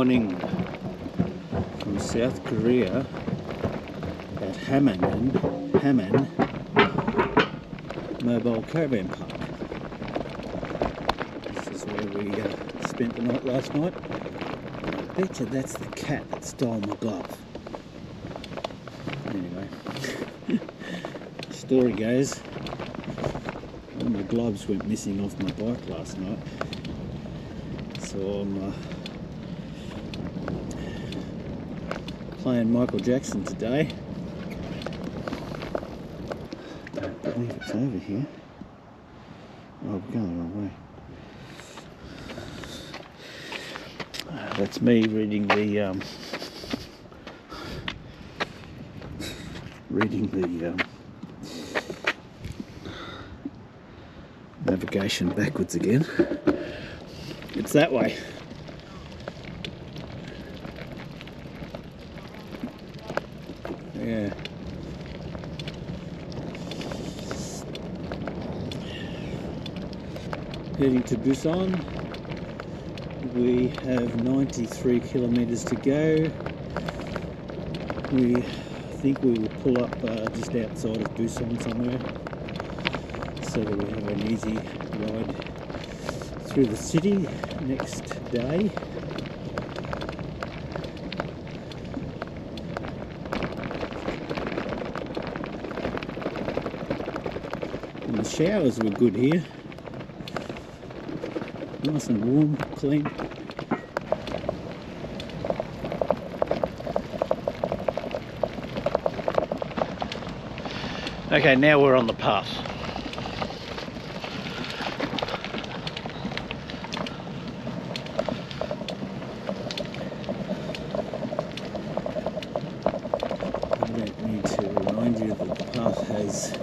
morning from South Korea at Hamman Mobile Caravan Park. This is where we spent the night last night. I bet you that's the cat that stole my glove. Anyway, story goes, all my gloves went missing off my bike last night. So I'm playing Michael Jackson today. Don't believe it's over here. Oh, we're going the wrong way. That's me reading the navigation backwards again. It's that way. Yeah. Heading to Busan. We have 93 kilometers to go. I think we will pull up just outside of Busan somewhere, so that we have an easy ride through the city next day. And the showers were good here. Nice and warm, clean. Okay, now we're on the path. I don't need to remind you that the path has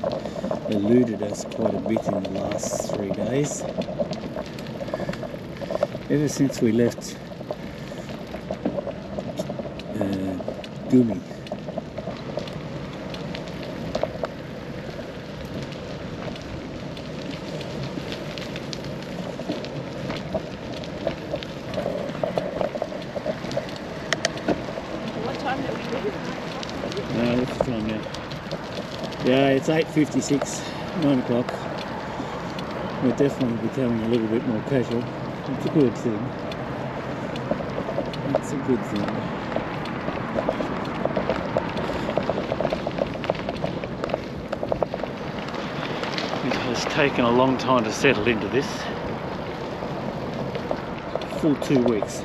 eluded us quite a bit in the last 3 days. Ever since we left Gumi. What time did we leave? No, what's the time now? Yeah, it's 8:56, 9 o'clock. We're definitely becoming a little bit more casual. It's a good thing. It's a good thing. It has taken a long time to settle into this. Full 2 weeks.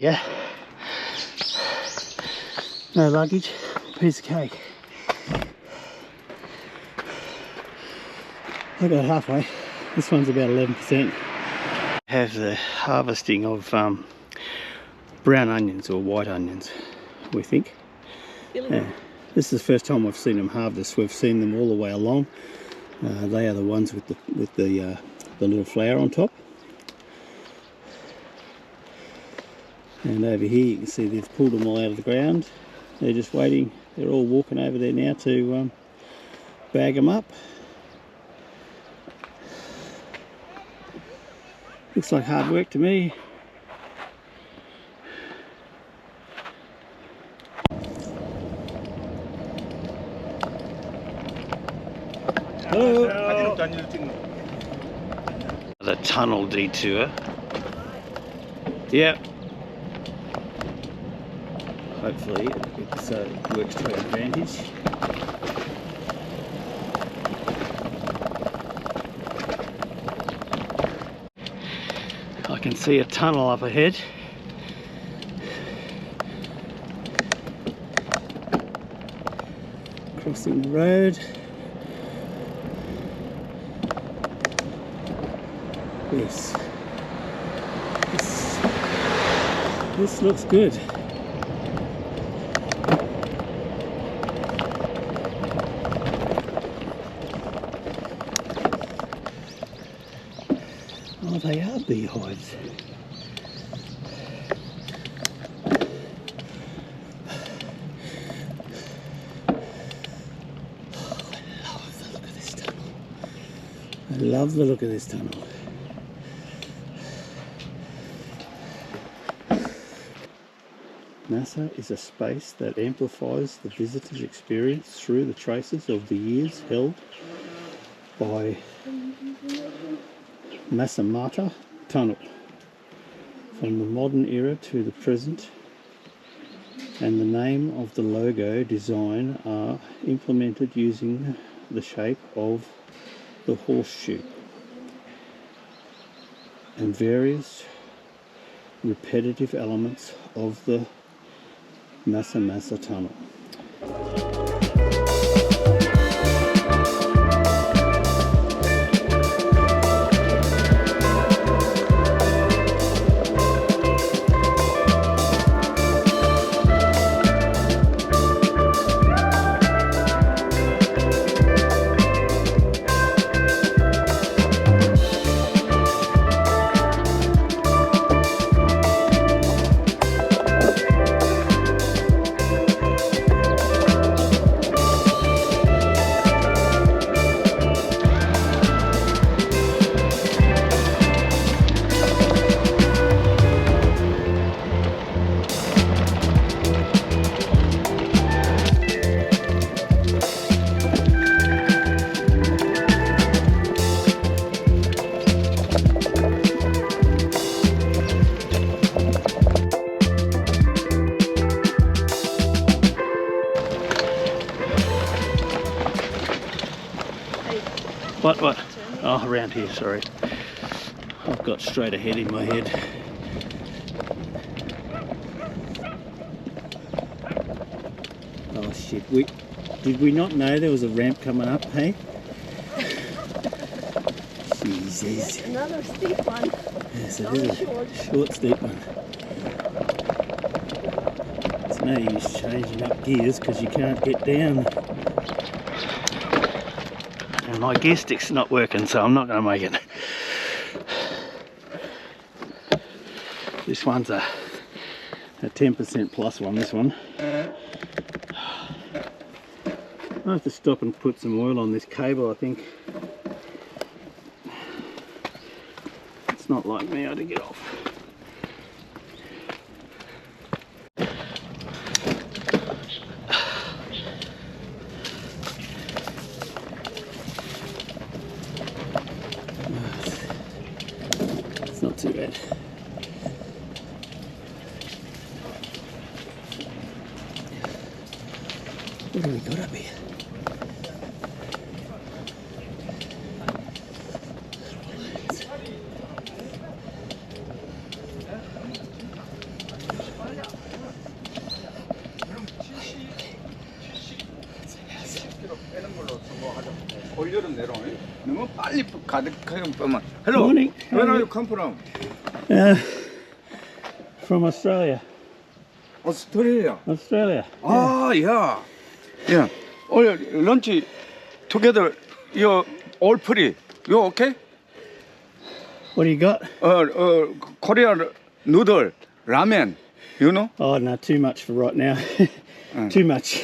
Yeah, no luggage, piece of cake. I got halfway. This one's about 11%. Have the harvesting of brown onions or white onions, we think. Really? This is the first time we've seen them harvest. We've seen them all the way along. They are the ones with the little flower on top. And over here you can see they've pulled them all out of the ground. They're just waiting. They're all walking over there now to bag them up. Looks like hard work to me. Hello. The tunnel detour. Yeah. Hopefully it works to our advantage. I can see a tunnel up ahead. Crossing the road. Yes. This looks good. Oh, they are beehives. I love the look of this tunnel. Masa is a space that amplifies the visitor's experience through the traces of the years held by Masamasa tunnel, from the modern era to the present, and the name of the logo design are implemented using the shape of the horseshoe and various repetitive elements of the Masamasa tunnel. What? Oh, around here, sorry. I've got straight ahead in my head. Oh shit, did we not know there was a ramp coming up, hey? Jesus. Another steep one. Yes, it is a short, steep one. It's no use changing up gears because you can't get down. And my gear stick's not working, so I'm not going to make it. This one's a 10% plus one, this one. I have to stop and put some oil on this cable, I think. It's not like me, I had to get off. It's not too bad. What do we got up here? 올여름 내로 너무 빨리 가득하게 빼면. Hello. Morning. Where are you come from? From Australia. Australia. Australia. Ah, yeah. Yeah. All lunch together. You all free. You okay? What do you got? Korean noodle, ramen. You know? Oh, no, too much for right now. Too much.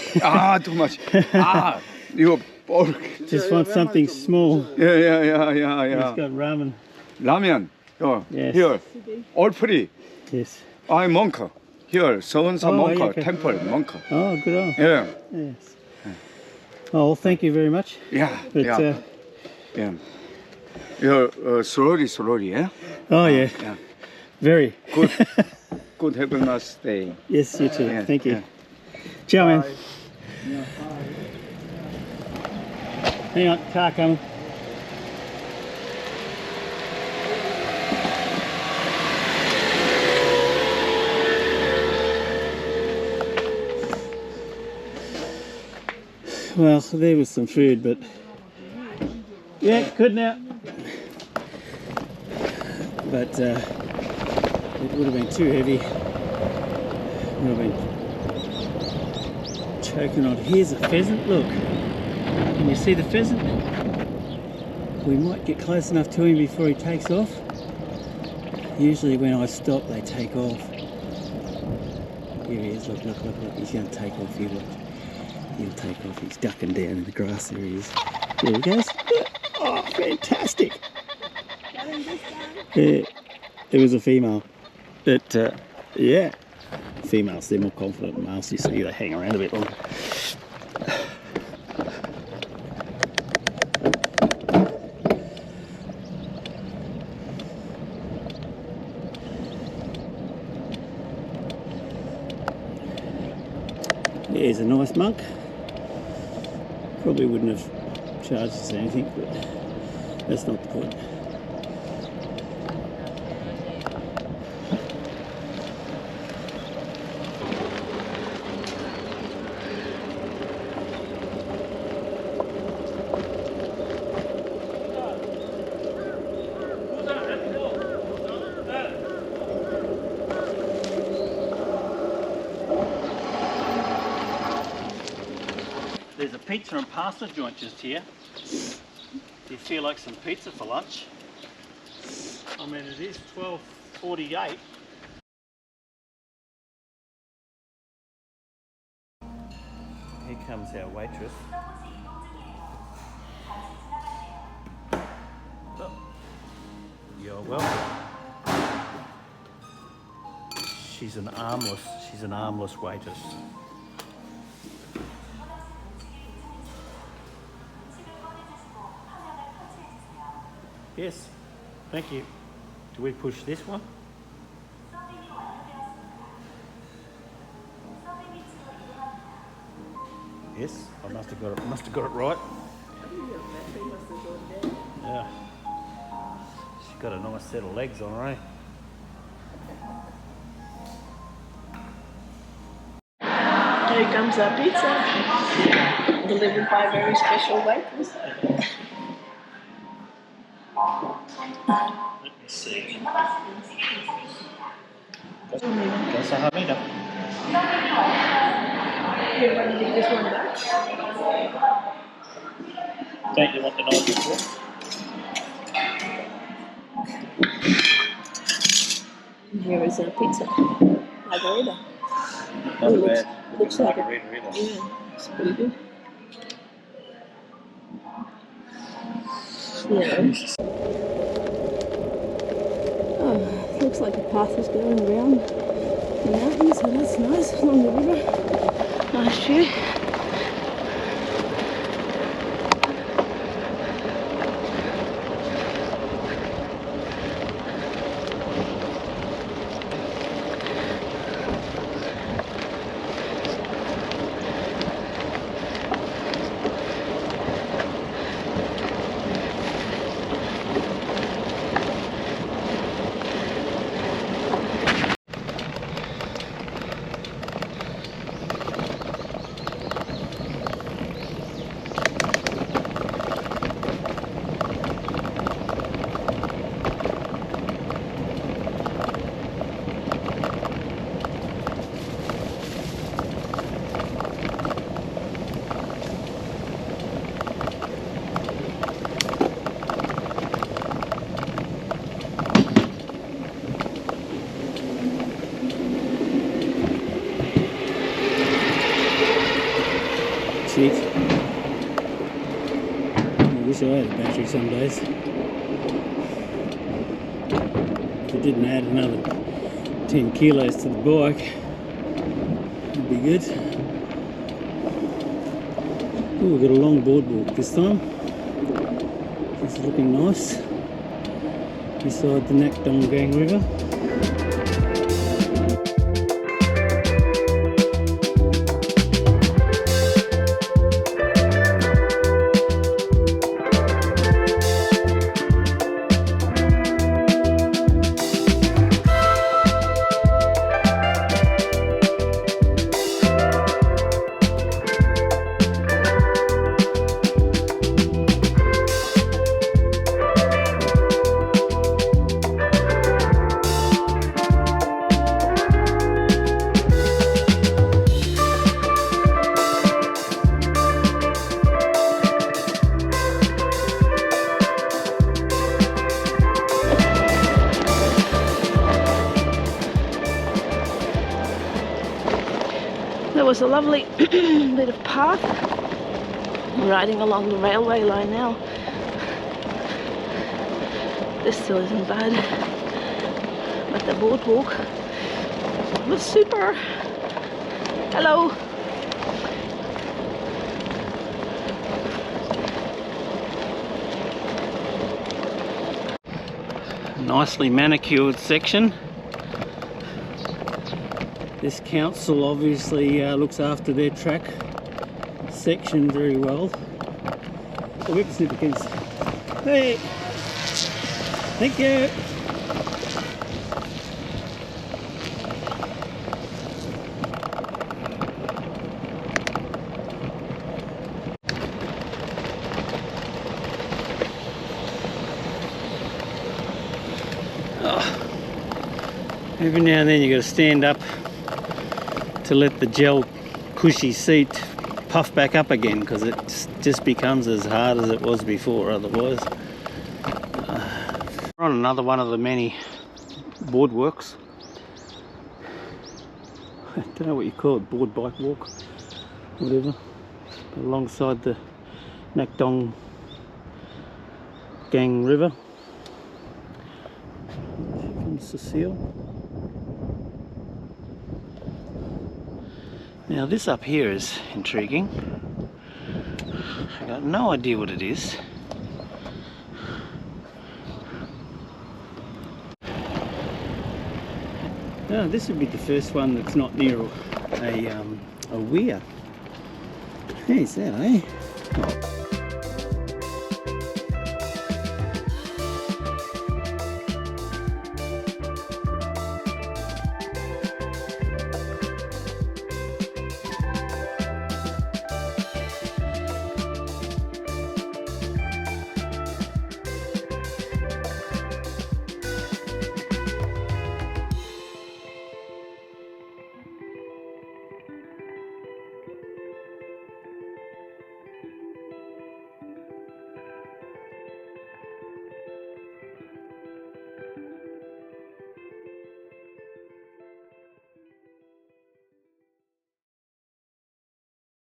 Too much. You all. Just want something small. Yeah. It's got ramen. Ramen. Yes. Here. All free. Yes. I'm monk. Here, Sawansa Oh, monk, yeah, okay. temple monk. Oh, good on. Yeah. Yes. Oh, well, thank you very much. Yeah. But, Yeah. You're slowly, yeah? Oh, yeah. Yeah. Very. Good. Good. Have a nice day. Yes, you too. Yeah, Thank you. yeah. Ciao, man. Yeah, Hang on, car coming. Well, there was some food, but yeah, good now. But it would have been too heavy. Would have been choking on. Here's a pheasant. Look, can you see the pheasant? We might get close enough to him before he takes off. Usually when I stop, they take off. Here he is. Look, look, look, look. He's going to take off here. Look. He'll take off. He's ducking down in the grass. There he is. There he goes. Oh, fantastic. Yeah, it was a female. But, yeah. Females, they're more confident than males. You see, they hang around a bit longer. Here's a nice monk. Probably wouldn't have charged us anything, but that's not the point. There's a pizza and pasta joint just here. Do you feel like some pizza for lunch? I mean, it is 12:48. Here comes our waitress. Oh, you're welcome. She's an armless waitress. Yes, thank you. Do we push this one? Yes, I must have got it right. Yeah. She's got a nice set of legs on her, eh? Here comes our pizza, delivered by a very special waitress. Let me see. That's a hamida. You want to give this one back? Don't you want the knife before? Here is our pizza. Margarita. Not bad. Looks like it. Margarita either. Yeah, it's pretty good. Yeah. Oh, looks like a path is going around the mountains, so that's nice, along the river. Nice view. Shit. I wish I had a battery some days. If it didn't add another 10 kilos to the bike, it'd be good. Oh, we've got a long boardwalk this time. It's looking nice. Beside the Nakdongang River. There was a lovely bit of path. I'm riding along the railway line now. This still isn't bad, but the boardwalk was super. Hello. Nicely manicured section. This council obviously looks after their track section very well. The whippersnipper against. Hey! Thank you! Every now and then you got to stand up to let the gel cushy seat puff back up again, because it just becomes as hard as it was before otherwise. We're on another one of the many boardwalks. I don't know what you call it, board bike walk, whatever, alongside the Nakdong Gang River. From Cecile. Now this up here is intriguing. I got no idea what it is. No, this would be the first one that's not near a weir. There's that, eh?